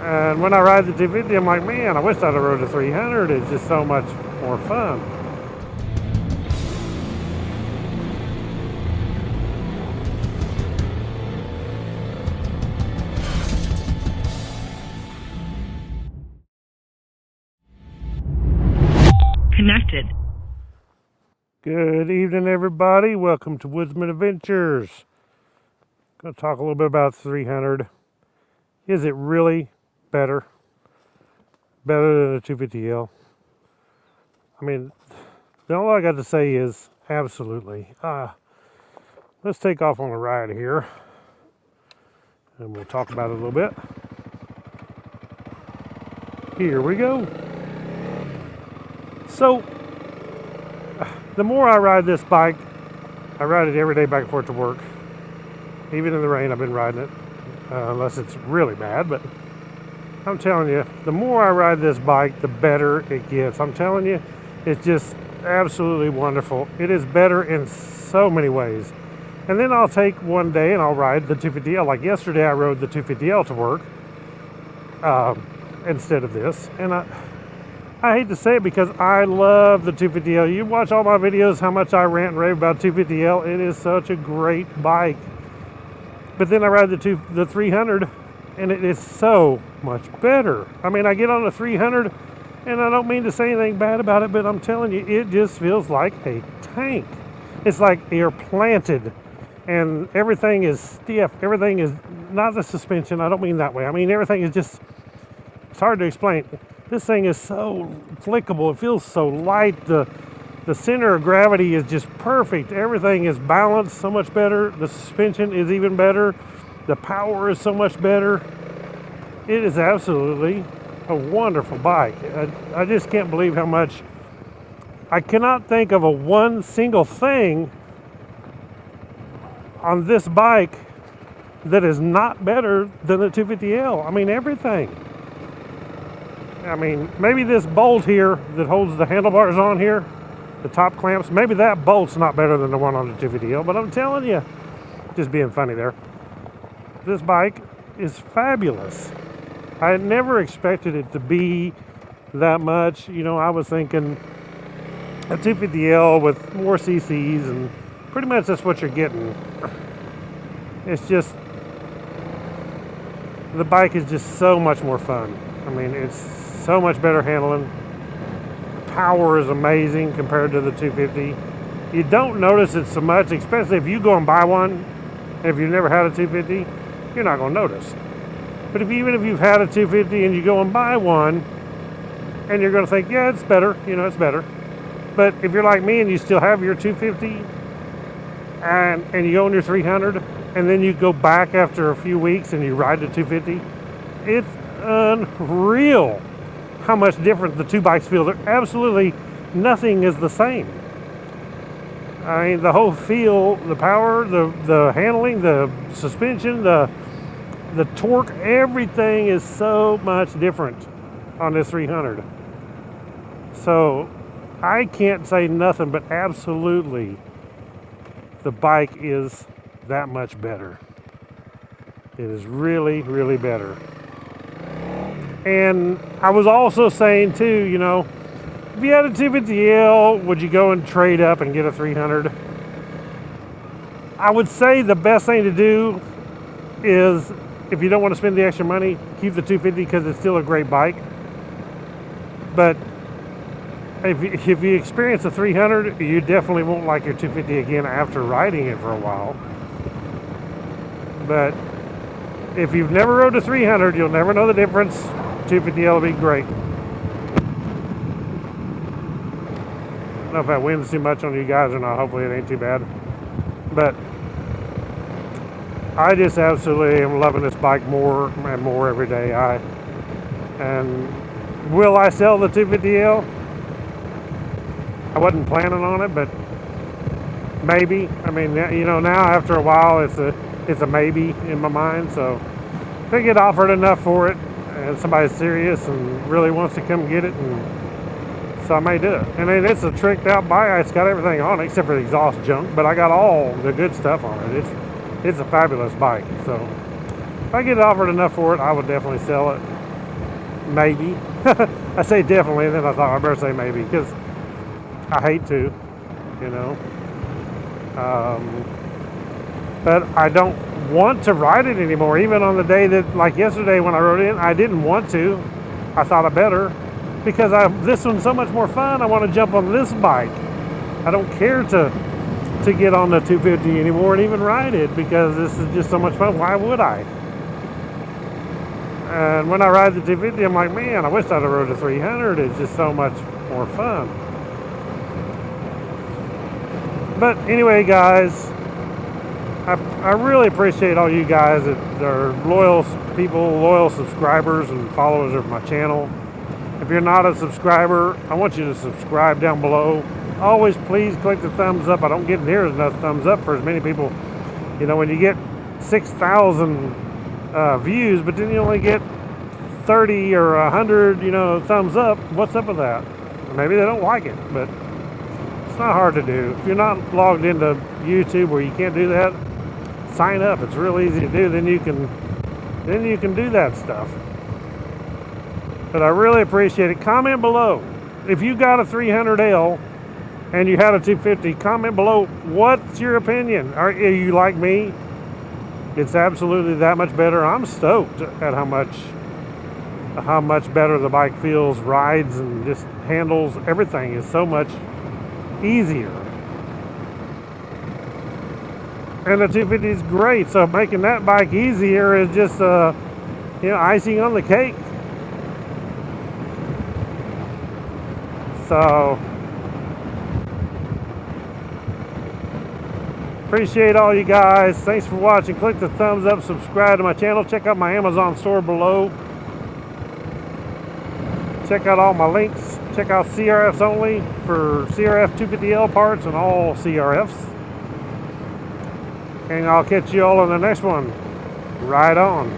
And when I ride the 250, I'm like, man, I wish I'd have rode the 300. It's just so much more fun. Connected. Good evening, everybody. Welcome to Woodzman Adventures. Going to talk a little bit about 300. Is it really better? Better than a 250L? I mean, all I got to say is absolutely. Let's take off on a ride here, and we'll talk about it a little bit. Here we go. So, the more I ride this bike, I ride it every day back and forth to work. Even in the rain, I've been riding it, unless it's really bad. But I'm telling you, the more I ride this bike, the better it gets. I'm telling you, it's just absolutely wonderful. It is better in so many ways. And then I'll take one day and I'll ride the 250L. Like yesterday, I rode the 250L to work instead of this. And I hate to say it because I love the 250L. You watch all my videos, how much I rant and rave about 250L. It is such a great bike. But then I ride the 300, and it is so much better. I mean, I get on the 300, and I don't mean to say anything bad about it, but I'm telling you, it just feels like a tank. It's like you're planted, and everything is stiff. Everything is, not the suspension, I don't mean that way. I mean, everything is just, it's hard to explain. This thing is so flickable. It feels so light. The center of gravity is just perfect. Everything is balanced so much better. The suspension is even better. The power is so much better. It is absolutely a wonderful bike. I just can't believe how much. I cannot think of one single thing on this bike that is not better than the 250L. I mean, everything. I mean, maybe this bolt here that holds the handlebars on here, the top clamps, maybe that bolt's not better than the one on the 250L, but I'm telling you, just being funny there, this bike is fabulous. I had never expected it to be that much. You know, I was thinking a 250L with more CCs, and pretty much that's what you're getting. It's just, the bike is just so much more fun. I mean, it's so much better handling. Power is amazing compared to the 250. You don't notice it so much, especially if you go and buy one. If you've never had a 250, you're not going to notice. But even if you've had a 250 and you go and buy one, and you're going to think, yeah, it's better, you know, it's better. But if you're like me and you still have your 250 and you own your 300, and then you go back after a few weeks and you ride the 250, it's unreal how much different the two bikes feel. They're absolutely, nothing is the same. I mean, the whole feel, the power, the handling, the suspension, the torque, everything is so much different on this 300. So I can't say nothing but absolutely the bike is that much better. It is really, really better. And I was also saying too, you know, if you had a 250L, would you go and trade up and get a 300? I would say the best thing to do is, if you don't want to spend the extra money, keep the 250 because it's still a great bike. But if you experience a 300, you definitely won't like your 250 again after riding it for a while. But if you've never rode a 300, you'll never know the difference. 250L will be great. I don't know if that wind's too much on you guys or not. Hopefully it ain't too bad. But I just absolutely am loving this bike more and more every day. And will I sell the 250L? I wasn't planning on it, but maybe. I mean, you know, now after a while, it's a maybe in my mind. So if I get offered enough for it, and somebody's serious and really wants to come get it, and so I may do it. And then it's a tricked out bike. It's got everything on it except for the exhaust junk, but I got all the good stuff on it. It's a fabulous bike. So if I get offered enough for it, I would definitely sell it. maybe. I say definitely, and then I thought I better say maybe, because I hate to, you know. But I don't want to ride it anymore. Even on the day that, like yesterday when I rode it, I didn't want to. I thought I better, because this one's so much more fun. I want to jump on this bike. I don't care to get on the 250 anymore and even ride it, because this is just so much fun. Why would I? And when I ride the 250, I'm like, man, I wish I'd have rode the 300. It's just so much more fun. But anyway, guys, I really appreciate all you guys that are loyal people, loyal subscribers and followers of my channel. If you're not a subscriber, I want you to subscribe down below. Always please click the thumbs up. I don't get near enough thumbs up for as many people. You know, when you get 6,000 views, but then you only get 30 or 100, you know, thumbs up, what's up with that? Maybe they don't like it, but it's not hard to do. If you're not logged into YouTube where you can't do that, sign up. It's real easy to do. Then you can do that stuff. But I really appreciate it. Comment below. If you got a 300L and you had a 250, comment below. What's your opinion? Are you like me? It's absolutely that much better. I'm stoked at how much better the bike feels, rides, and just handles. Everything is so much easier. And the 250 is great, so making that bike easier is just you know, icing on the cake. So appreciate all you guys. Thanks for watching. Click the thumbs up, subscribe to my channel, check out my Amazon store below. Check out all my links. Check out CRFs only for CRF 250L parts and all CRFs. And I'll catch you all in the next one. Ride on.